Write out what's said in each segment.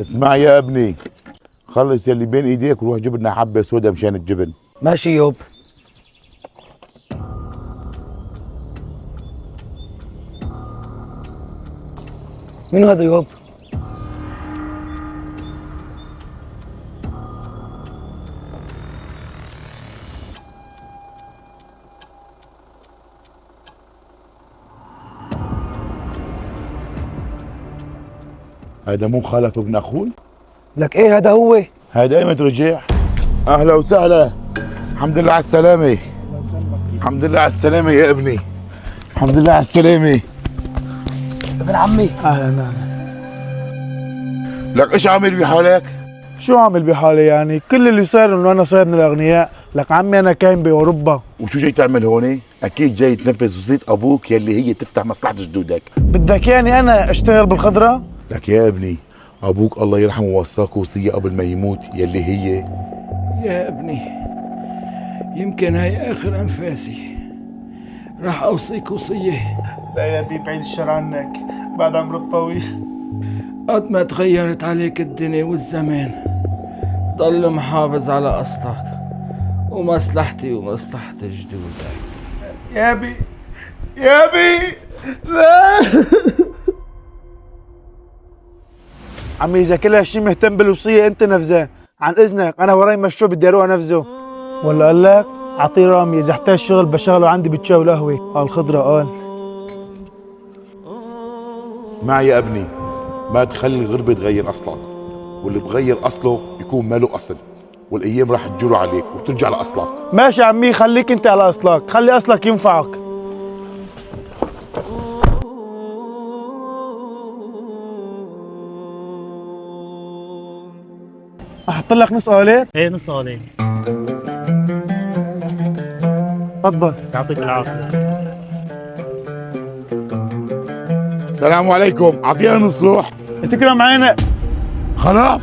اسمع يا ابني، خلص يلي بين ايديك وروح جيب لنا حبه سودا مشان الجبن. ماشي يوب. مين هذا يوب؟ هذا مو خالك ابن اخوي؟ لك ايه هذا هو؟ هذا ايمت رجع؟ اهلا وسهلا. الحمد لله على السلامه. الحمد لله على السلامه يا ابني. الحمد لله على السلامه. ابن عمي. اهلا اهلا. لك ايش عامل بحالك؟ شو عامل بحالي يعني؟ كل اللي صار انه انا صاير من الاغنياء، لك عمي انا كاين باوروبا. وشو جاي تعمل هون؟ اكيد جاي تنفذ وصيه ابوك يلي هي تفتح مصلحه جدودك. بدك يعني انا اشتغل بالخضره؟ لك يا ابني، ابوك الله يرحمه وصاك وصيه قبل ما يموت يلي هي يا ابني، يمكن هاي آخر أنفاسي. راح أوصيك وصية. لا يا ابي بعيد الشر عنك، بعد عمر الطويل. قد ما تغيرت عليك الدنيا والزمان، ضل محافظ على أصلك ومصلحتي ومصلحة جدودك. يا ابي يا ابي لا. عمي اذا كل هالشي مهتم بالوصيه انت نفذه، عن اذنك انا وراي مشروع بدي اروح انفذه. ولا قال لك اعطيه رامي اذا احتاج شغل بشغله عندي بالشاي والقهوه. قال الخضره قال. اسمع يا ابني، ما تخلي الغربة تغير أصلك، واللي بغير أصله بيكون ماله أصل، والأيام راح تجور عليك وترجع لأصلك. ماشي عمي، خليك انت على اصلك، خلي اصلك ينفعك. احط لك نص قالب؟ ايه نص عليه. تفضل. يعطيك العافيه. السلام عليكم، أعطيها نص لوح. تكرم عينك. خلاص.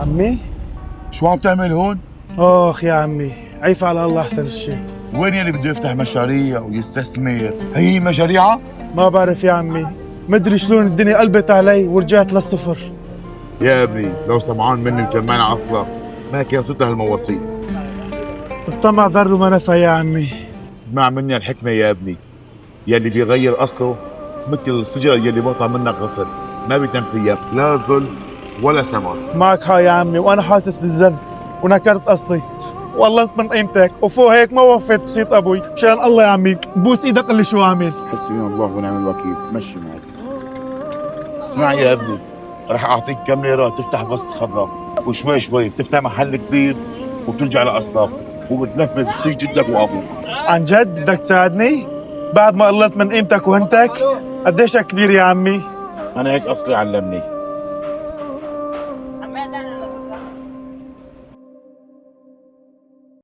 عمي؟ شو عم تعمل هون؟ اخ يا عمي، عيف على الله احسن الشيء. وين يلي بده يفتح مشاريع ويستثمر؟ هي مشاريعها؟ ما بعرف يا عمي، مدري شلون الدنيا قلبت علي ورجعت للصفر. يا ابني لو سمعان مني وكمان أصلك ما كان صرت هالمواصيل. الطمع ضر وما نفع يا عمي. اسمع مني الحكمة يا ابني، يلي بيغير أصله مثل الشجرة يلي بقطع منك غصن، ما بيتم فيها لا ظل ولا ثمر. معك حق يا عمي، وانا حاسس بالذنب ونكرت اصلي، والله من قيمتك وفوق هيك ما وفيت بصيت ابوي. مشان الله يا عمي بوس ايدك قل لي شو عامل. حسبي الله ونعم الوكيل، مشي معك. اسمع يا ابني، رح اعطيك كم ليره تفتح بسط خضراء، وشوي شوي بتفتح محل كبير وبترجع لاصلك وبتنفذ وصية جدك وابوك. عن جد بدك تساعدني؟ بعد ما قلت من قيمتك وهنتك؟ قديش كبير يا عمي؟ انا هيك اصلي علمني.